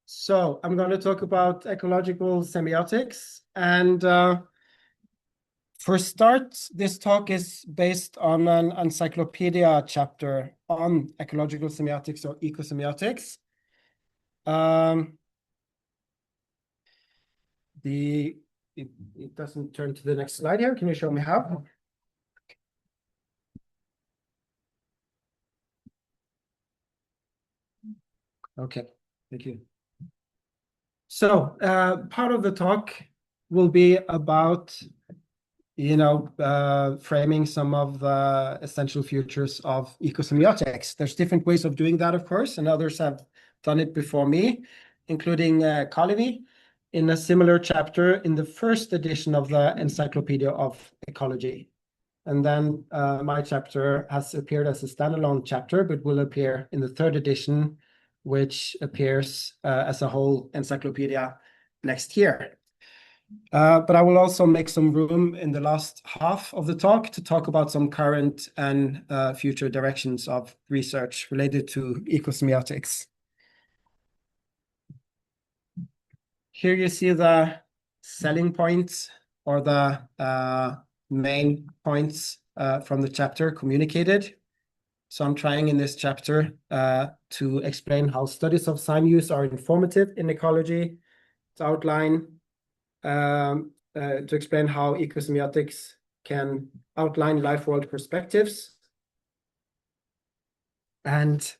So I'm going to talk about ecological semiotics. And for start, this talk is based on an encyclopedia chapter on ecological semiotics or ecosemiotics. It doesn't turn to the next slide here. Can you show me how? Okay, thank you. So part of the talk will be about, framing some of the essential features of ecosemiotics. There's different ways of doing that, of course, and others have done it before me, including Kalevi, in a similar chapter in the first edition of the Encyclopedia of Ecology. And then my chapter has appeared as a standalone chapter, but will appear in the third edition, which appears as a whole encyclopedia next year. But I will also make some room in the last half of the talk to talk about some current and future directions of research related to ecosemiotics. Here you see the selling points or the main points from the chapter communicated. So I'm trying in this chapter to explain how studies of sign use are informative in ecology, to outline, to explain how ecosemiotics can outline life world perspectives. And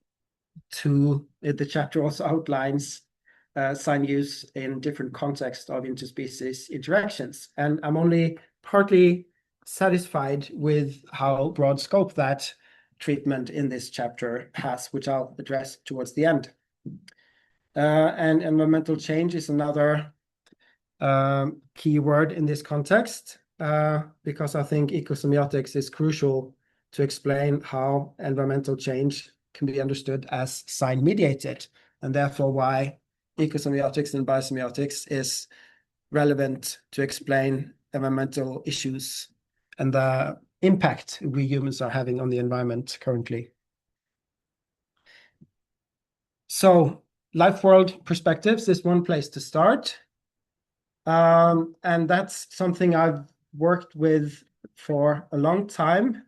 the chapter also outlines sign use in different contexts of interspecies interactions. And I'm only partly satisfied with how broad scope that treatment in this chapter has, which I'll address towards the end. And environmental change is another key word in this context, because I think ecosemiotics is crucial to explain how environmental change can be understood as sign mediated, and therefore why ecosemiotics and biosemiotics is relevant to explain environmental issues and the impact we humans are having on the environment currently. So life world perspectives is one place to start. And that's something I've worked with for a long time,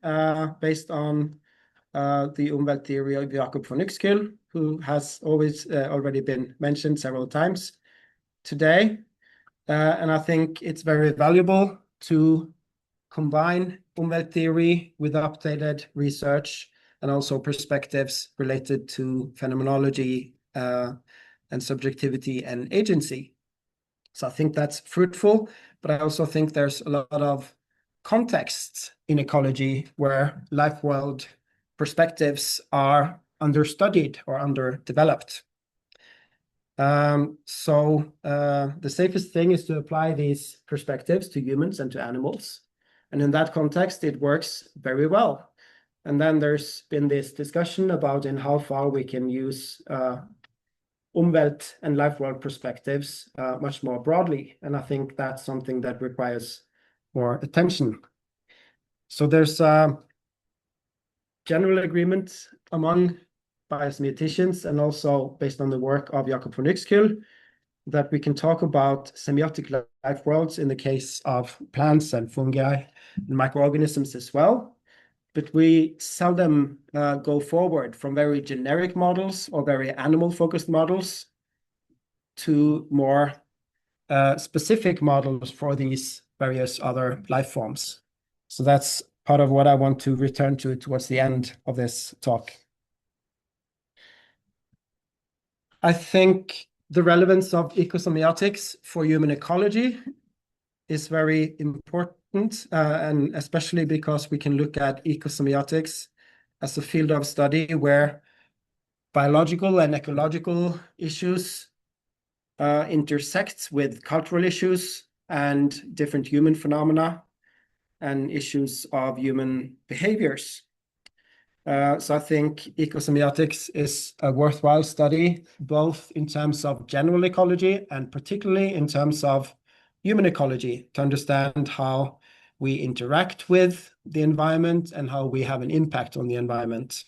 based on the Umwelt theory of Jakob von Uexküll, who has already been mentioned several times today. And I think it's very valuable to combine Umwelt theory with updated research and also perspectives related to phenomenology and subjectivity and agency. So I think that's fruitful, but I also think there's a lot of contexts in ecology where life world perspectives are understudied or underdeveloped. So the safest thing is to apply these perspectives to humans and to animals. And in that context, it works very well. And then there's been this discussion about in how far we can use Umwelt and life world perspectives much more broadly. And I think that's something that requires more attention. So there's general agreement among biosemiotics and also based on the work of Jakob von Uexküll that we can talk about semiotic life worlds in the case of plants and fungi and microorganisms as well. But we seldom go forward from very generic models or very animal-focused models to more specific models for these various other life forms. So that's part of what I want to return to towards the end of this talk. I think the relevance of ecosemiotics for human ecology is very important, and especially because we can look at ecosemiotics as a field of study where biological and ecological issues intersect with cultural issues and different human phenomena and issues of human behaviors. So I think ecosemiotics is a worthwhile study, both in terms of general ecology and particularly in terms of human ecology, to understand how we interact with the environment and how we have an impact on the environment.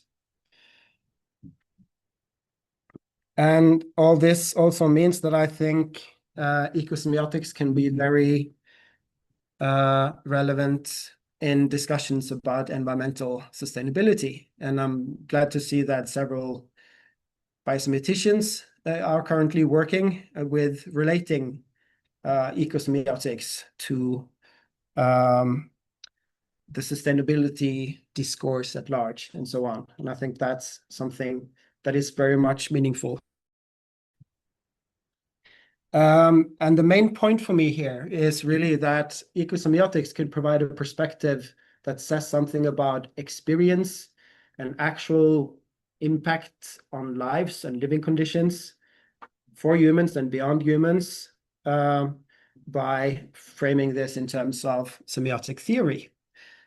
And all this also means that I think ecosemiotics can be very relevant in discussions about environmental sustainability. And I'm glad to see that several biosemiotics are currently working with relating ecosemiotics to the sustainability discourse at large and so on. And I think that's something that is very much meaningful. And the main point for me here is really that ecosemiotics could provide a perspective that says something about experience and actual impact on lives and living conditions for humans and beyond humans by framing this in terms of semiotic theory.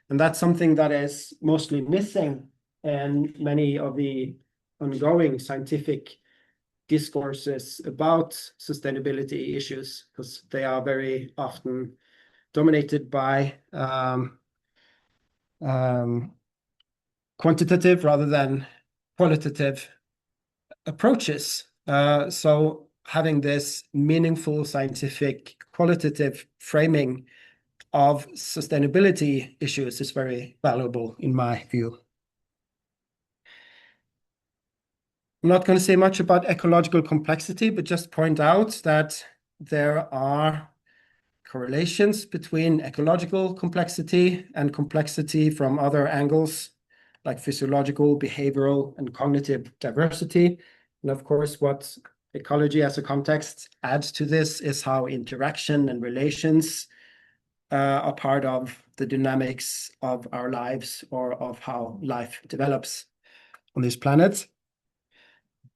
And that's something that is mostly missing in many of the ongoing scientific discourses about sustainability issues, because they are very often dominated by quantitative rather than qualitative approaches. So having this meaningful scientific qualitative framing of sustainability issues is very valuable in my view. I'm not going to say much about ecological complexity, but just point out that there are correlations between ecological complexity and complexity from other angles, like physiological, behavioral, and cognitive diversity. And of course, what ecology as a context adds to this is how interaction and relations are part of the dynamics of our lives or of how life develops on this planet.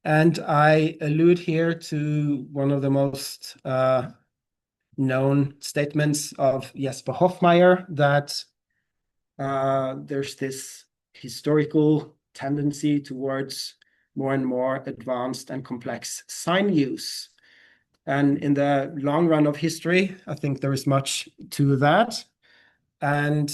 And I allude here to one of the most known statements of Jesper Hoffmeyer, that there's this historical tendency towards more and more advanced and complex sign use. And in the long run of history, I think there is much to that. And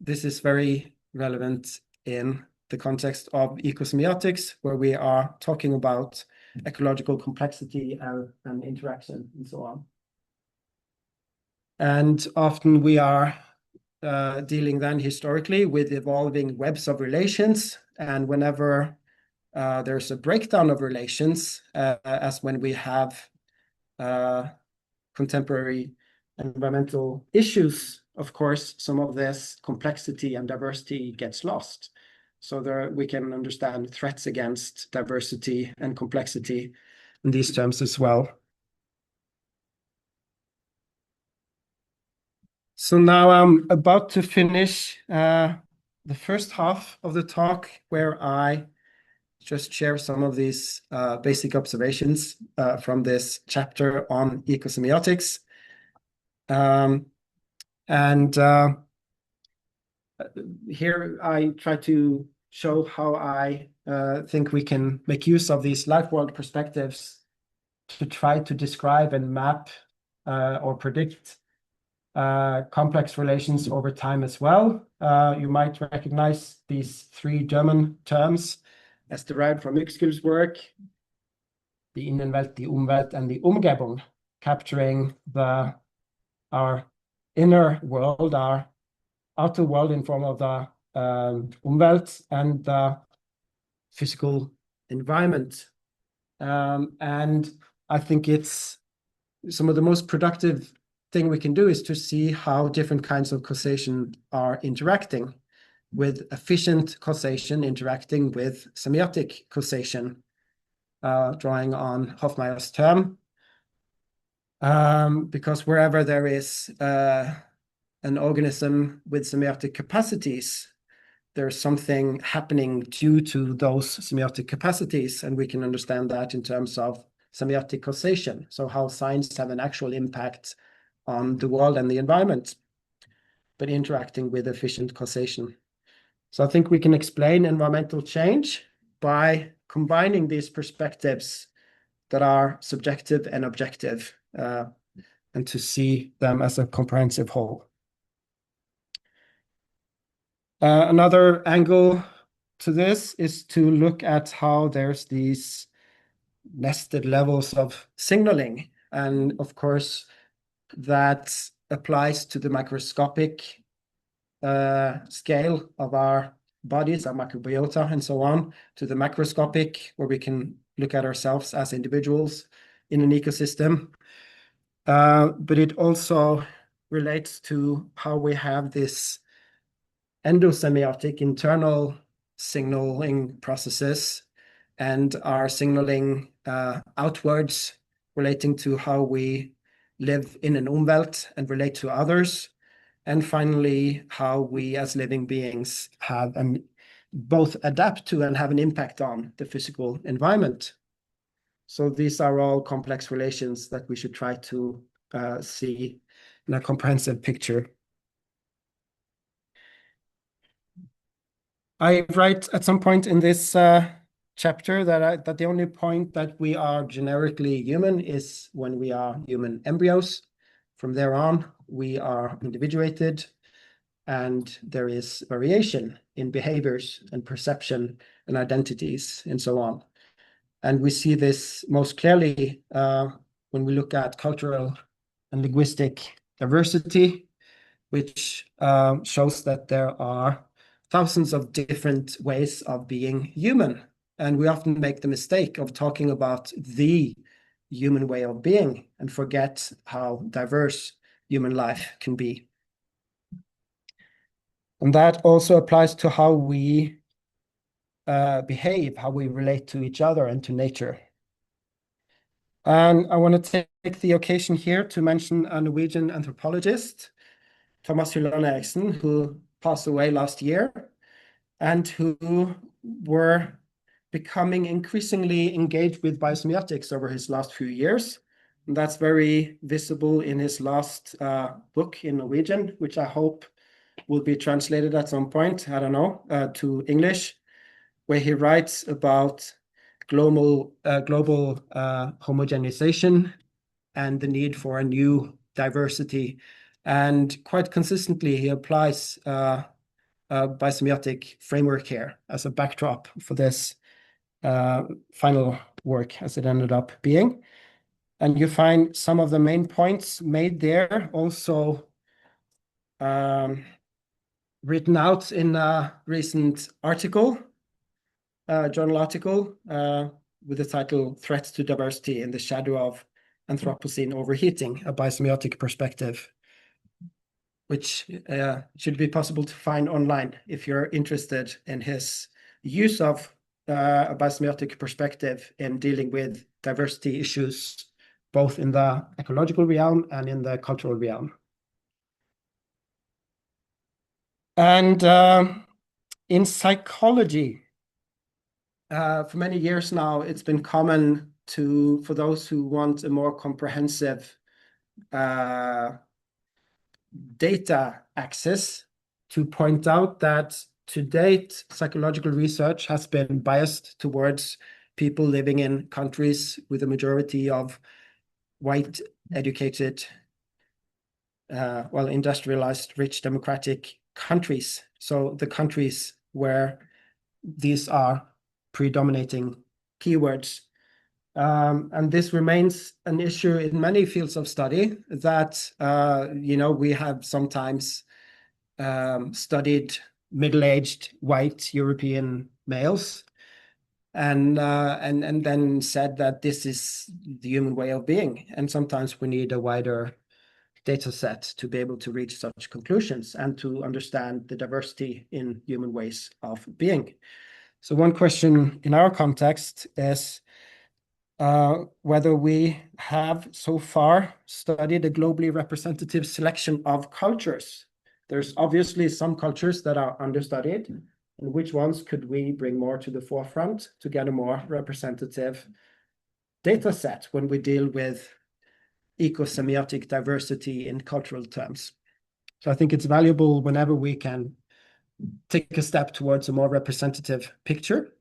this is very relevant in the context of ecosemiotics, where we are talking about ecological complexity and interaction and so on. And often we are dealing then historically with evolving webs of relations. And whenever there's a breakdown of relations, as when we have contemporary environmental issues, of course, some of this complexity and diversity gets lost. So there we can understand threats against diversity and complexity in these terms as well. So now I'm about to finish the first half of the talk, where I just share some of these basic observations from this chapter on ecosemiotics. Here I try to show how I think we can make use of these life world perspectives to try to describe and map or predict complex relations over time as well. You might recognize these three German terms as derived from Uexküll's work: the Innenwelt, die Umwelt, and the Umgebung, capturing our inner world, our outer world in form of the Umwelt and the physical environment. And I think it's some of the most productive thing we can do is to see how different kinds of causation are interacting, with efficient causation interacting with semiotic causation, drawing on Hofmeier's term. Because wherever there is an organism with semiotic capacities, there's something happening due to those semiotic capacities, and we can understand that in terms of semiotic causation. So how signs have an actual impact on the world and the environment, but interacting with efficient causation. So I think we can explain environmental change by combining these perspectives that are subjective and objective, and to see them as a comprehensive whole. Another angle to this is to look at how there's these nested levels of signaling. And of course, that applies to the microscopic scale of our bodies, our microbiota, and so on, to the macroscopic, where we can look at ourselves as individuals in an ecosystem. But it also relates to how we have this endosemiotic internal signaling processes and our signaling outwards, relating to how we live in an umwelt and relate to others. And finally, how we as living beings have both adapt to and have an impact on the physical environment. So these are all complex relations that we should try to see in a comprehensive picture. I write at some point in this chapter that the only point that we are generically human is when we are human embryos. From there on, we are individuated, and there is variation in behaviors and perception and identities and so on. And we see this most clearly when we look at cultural and linguistic diversity, which shows that there are thousands of different ways of being human. And we often make the mistake of talking about the human way of being and forget how diverse human life can be. And that also applies to how we behave, how we relate to each other and to nature. And I want to take the occasion here to mention a Norwegian anthropologist, Thomas Hylland Eriksen, who passed away last year, and who were becoming increasingly engaged with biosemiotics over his last few years. And that's very visible in his last book in Norwegian, which I hope will be translated at some point, I don't know, to English, where he writes about global homogenization and the need for a new diversity. And quite consistently, he applies a biosemiotic framework here as a backdrop for this final work as it ended up being. And you find some of the main points made there also written out in a recent article, journal article, with the title Threats to Diversity in the Shadow of Anthropocene Overheating, a Biosemiotic Perspective, which should be possible to find online if you're interested in his use of a biosemiotic perspective in dealing with diversity issues, both in the ecological realm and in the cultural realm. And in psychology, for many years now, it's been common for those who want a more comprehensive data access to point out that to date, psychological research has been biased towards people living in countries with a majority of white, educated, industrialized, rich, democratic countries. So the countries where these are predominating keywords. And this remains an issue in many fields of study that, we have sometimes studied middle-aged white European males and then said that this is the human way of being. And sometimes we need a wider data set to be able to reach such conclusions and to understand the diversity in human ways of being. So one question in our context is whether we have so far studied a globally representative selection of cultures. There's obviously some cultures that are understudied, and which ones could we bring more to the forefront to get a more representative data set when we deal with ecosemiotic diversity in cultural terms. So I think it's valuable whenever we can take a step towards a more representative picture.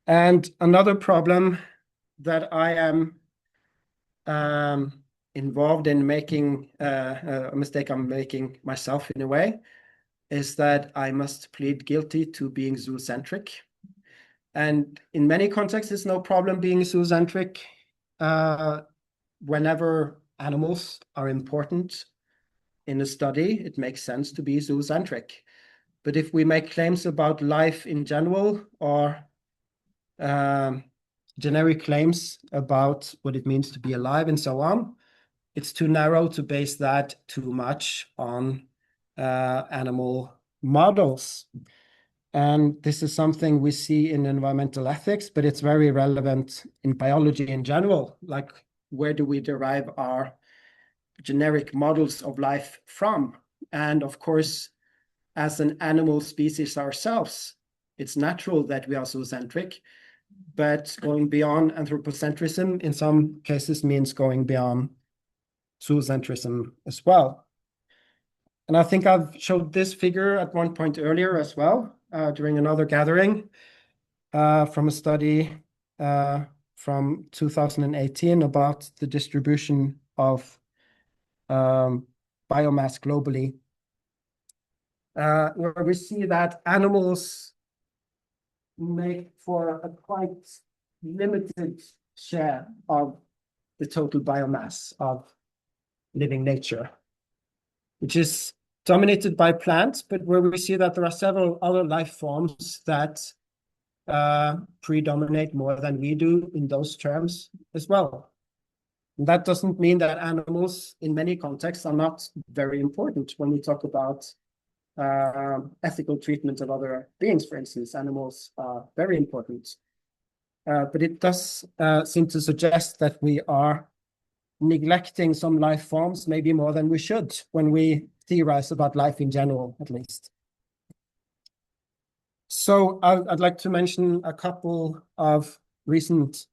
And another problem that I am involved in making, a mistake I'm making myself in a way, is that I must plead guilty to being zoocentric. And in many contexts, it's no problem being zoocentric. Whenever animals are important in a study, it makes sense to be zoocentric. But if we make claims about life in general, or generic claims about what it means to be alive and so on, it's too narrow to base that too much on animal models. And this is something we see in environmental ethics, but it's very relevant in biology in general. Like, where do we derive our generic models of life from? And of course, as an animal species ourselves, it's natural that we are zoocentric, but going beyond anthropocentrism in some cases means going beyond zoocentrism as well. And I think I've showed this figure at one point earlier as well, during another gathering, from a study from 2018 about the distribution of biomass globally, where we see that animals make for a quite limited share of the total biomass of living nature, which is dominated by plants, but where we see that there are several other life forms that predominate more than we do in those terms as well. And that doesn't mean that animals in many contexts are not very important. When we talk about ethical treatment of other beings, for instance, animals are very important. But it does seem to suggest that we are neglecting some life forms, maybe more than we should, when we theorize about life in general, at least. So I'd like to mention a couple of recent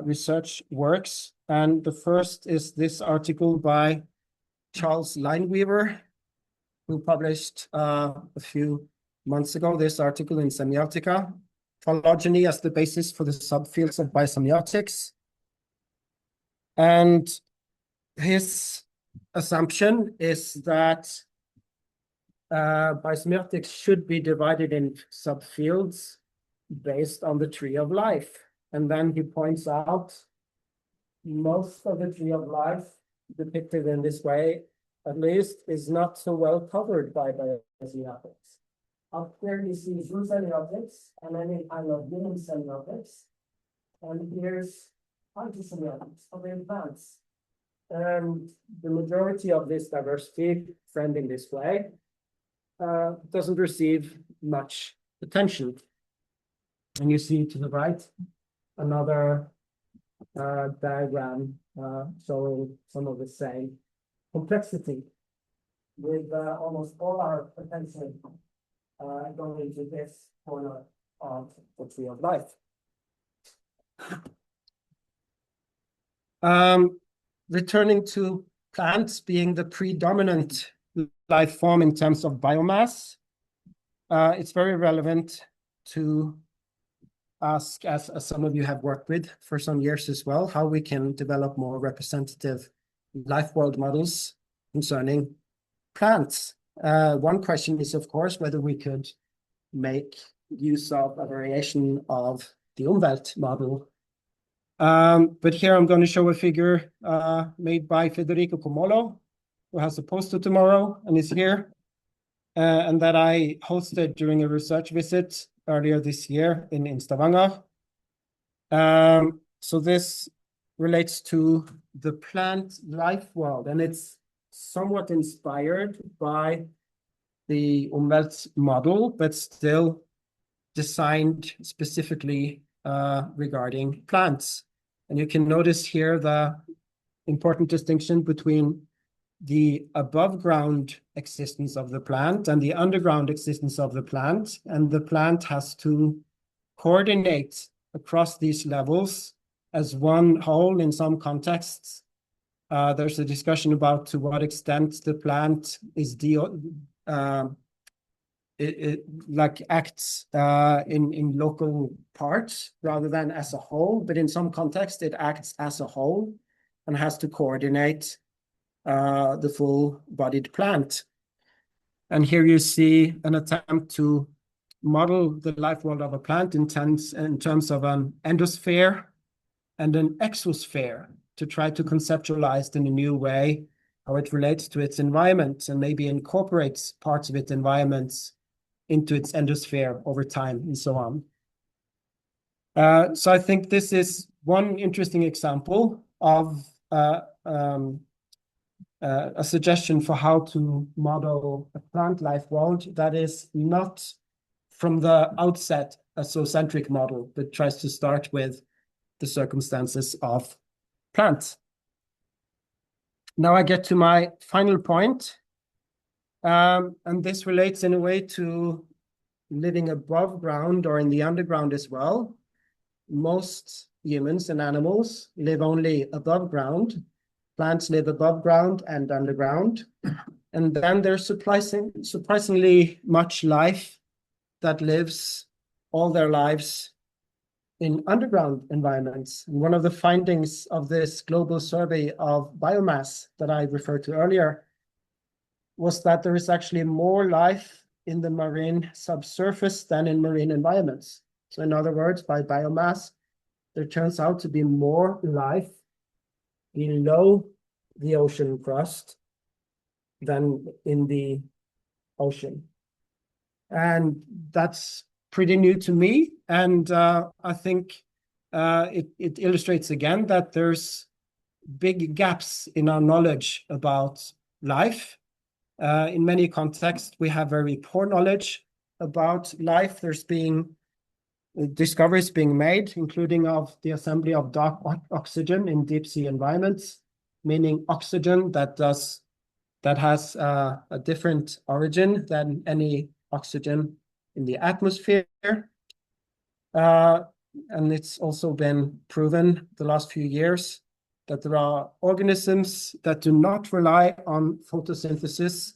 research works. And the first is this article by Charles Lineweaver, who published a few months ago this article in Semiotica, Phylogeny as the basis for the subfields of biosemiotics. And his assumption is that biosemiotics should be divided in subfields based on the tree of life. And then he points out most of the tree of life depicted in this way, at least, is not so well covered by biosemiotics. Up there you see zoosemiotics, and then in human semiotics, and here's phytosemiotics of the plants. And the majority of this diversity, framed in this way, doesn't receive much attention. And you see to the right another diagram showing some of the same complexity, with almost all our attention going into this corner of the tree of life. Returning to plants being the predominant life form in terms of biomass, it's very relevant to ask, as some of you have worked with for some years as well, how we can develop more representative life world models concerning plants. One question is, of course, whether we could make use of a variation of the Umwelt model. But here I'm going to show a figure made by Federico Comolo, who has a poster tomorrow and is here, and that I hosted during a research visit earlier this year in Stavanger. So this relates to the plant life world, and it's somewhat inspired by the Umwelt model, but still designed specifically regarding plants. And you can notice here the important distinction between the above ground existence of the plant and the underground existence of the plant. And the plant has to coordinate across these levels as one whole in some contexts. There's a discussion about to what extent the plant is like acts in local parts rather than as a whole, but in some context it acts as a whole and has to coordinate the full-bodied plant. And here you see an attempt to model the life world of a plant in terms of an endosphere and an exosphere, to try to conceptualize in a new way how it relates to its environment and maybe incorporates parts of its environments into its endosphere over time and so on. So I think this is one interesting example of a suggestion for how to model a plant life world that is not from the outset a zoocentric model, but tries to start with the circumstances of plants. Now I get to my final point, and this relates in a way to living above ground or in the underground as well. Most humans and animals live only above ground. Plants live above ground and underground. And then there's surprisingly much life that lives all their lives in underground environments. And one of the findings of this global survey of biomass that I referred to earlier was that there is actually more life in the marine subsurface than in marine environments. So in other words, by biomass, there turns out to be more life below the ocean crust than in the ocean. And that's pretty new to me. And I think it illustrates again that there's big gaps in our knowledge about life. In many contexts, we have very poor knowledge about life. There's being discoveries being made, including of the assembly of dark oxygen in deep sea environments, meaning oxygen that has a different origin than any oxygen in the atmosphere. And it's also been proven the last few years that there are organisms that do not rely on photosynthesis,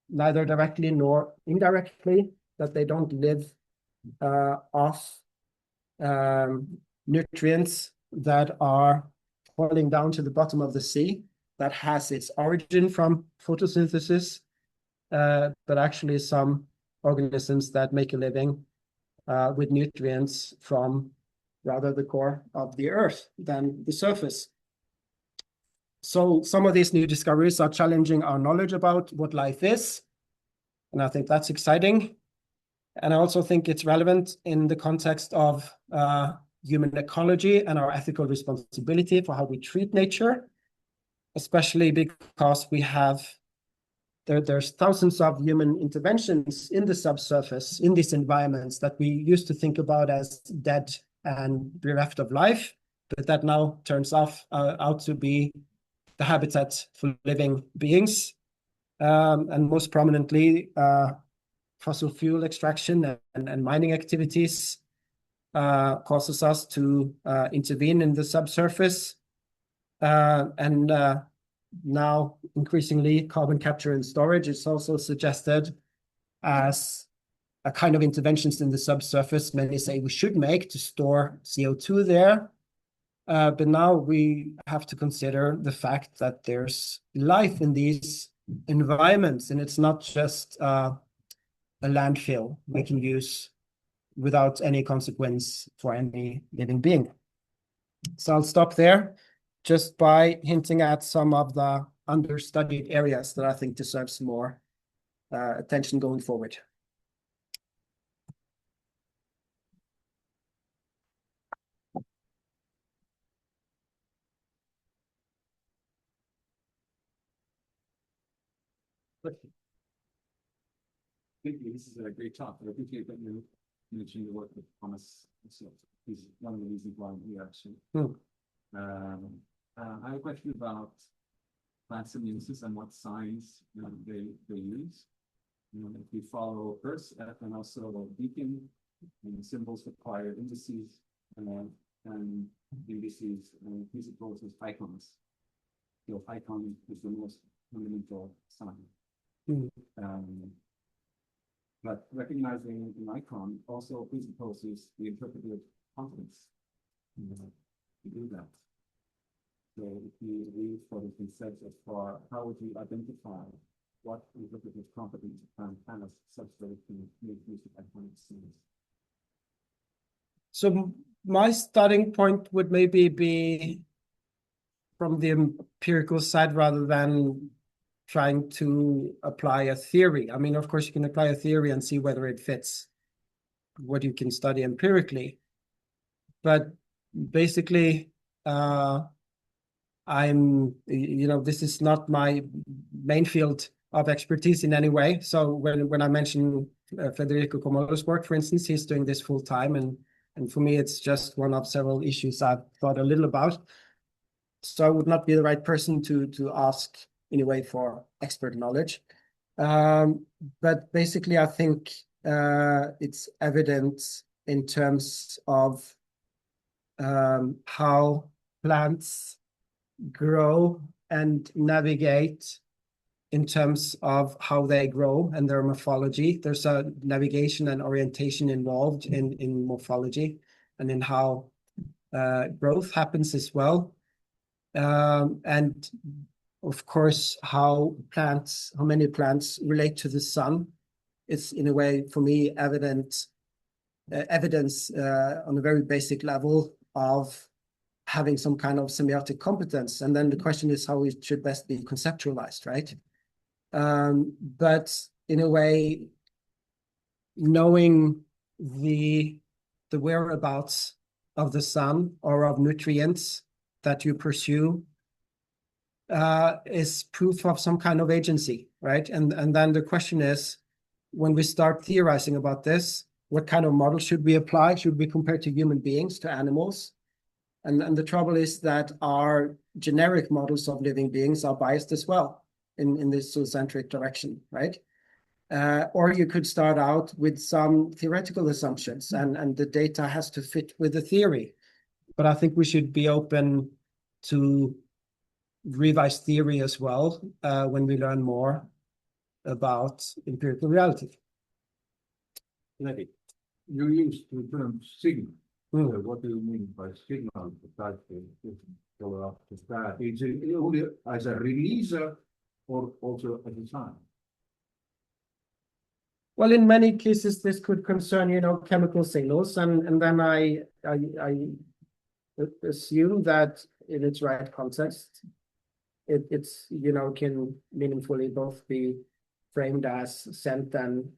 neither directly nor indirectly, that they don't live off nutrients that are falling down to the bottom of the sea, that has its origin from photosynthesis, but actually some organisms that make a living with nutrients from rather the core of the earth than the surface. So some of these new discoveries are challenging our knowledge about what life is, and I think that's exciting. And I also think it's relevant in the context of human ecology and our ethical responsibility for how we treat nature, especially because there's thousands of human interventions in the subsurface, in these environments that we used to think about as dead and bereft of life, but that now turns out to be the habitat for living beings. And most prominently, fossil fuel extraction and mining activities causes us to intervene in the subsurface. And now, increasingly, carbon capture and storage is also suggested as a kind of interventions in the subsurface. Many say we should make to store CO2 there. But now we have to consider the fact that there's life in these environments, and it's not just a landfill making use without any consequence for any living being. So I'll stop there just by hinting at some of the understudied areas that I think deserves more attention going forward. Thank you. This is a great talk. I appreciate that you mentioned the work with Thomas. So he's one of the reasons why we actually. I have a question about plant semiosis and what signs they use. If we follow first and also beacon and symbols require indices and indices and presupposes icons. So icon is the most fundamental sign. But recognizing an icon also presupposes the interpretive competence to do that. So if you read what has been said so far, how would you identify what we look at this properties kind of such that it can make use of iconic scenes. So my starting point would maybe be from the empirical side rather than trying to apply a theory. I mean, of course, you can apply a theory and see whether it fits what you can study empirically. But basically, this is not my main field of expertise in any way. So when I mention Federico Comollo's work, for instance, he's doing this full time, and for me, it's just one of several issues I've thought a little about. So I would not be the right person to ask anyway for expert knowledge. But basically, I think it's evident in terms of how plants grow and navigate in terms of how they grow and their morphology. There's a navigation and orientation involved in morphology and in how growth happens as well. And of course, how many plants relate to the sun. It's in a way, for me, evidence on a very basic level of having some kind of semiotic competence. And then the question is how it should best be conceptualized, right? But in a way, knowing the whereabouts of the sun or of nutrients that you pursue is proof of some kind of agency, right? And then the question is, when we start theorizing about this, what kind of model should we apply? Should we compare to human beings, to animals? And the trouble is that our generic models of living beings are biased as well in this zoocentric direction, right? Or you could start out with some theoretical assumptions, and the data has to fit with the theory. But I think we should be open to revise theory as well when we learn more about empirical reality. Maybe. You used the term signal. What do you mean by signal? Follow up to that. Is it only as a releaser or also as a sign? Well, in many cases, this could concern, chemical signals, and then I assume that in its right context, it's can meaningfully both be framed as sent and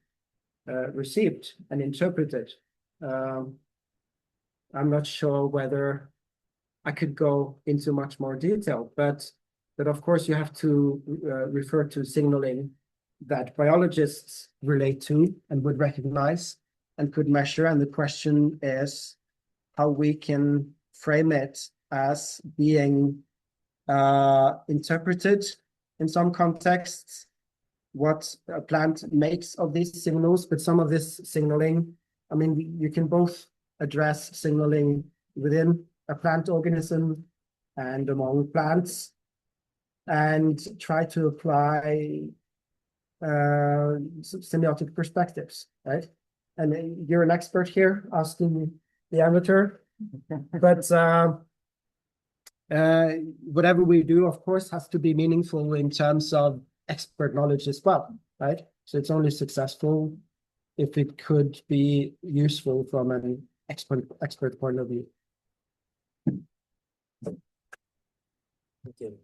received and interpreted. I'm not sure whether I could go into much more detail, but of course you have to refer to signaling that biologists relate to and would recognize and could measure. And the question is how we can frame it as being interpreted in some contexts, what a plant makes of these signals. But some of this signaling, I mean, you can both address signaling within a plant organism and among plants and try to apply semiotic perspectives, right? And you're an expert here asking the amateur, but whatever we do, of course, has to be meaningful in terms of expert knowledge as well, right? So it's only successful if it could be useful from an expert point of view. Okay.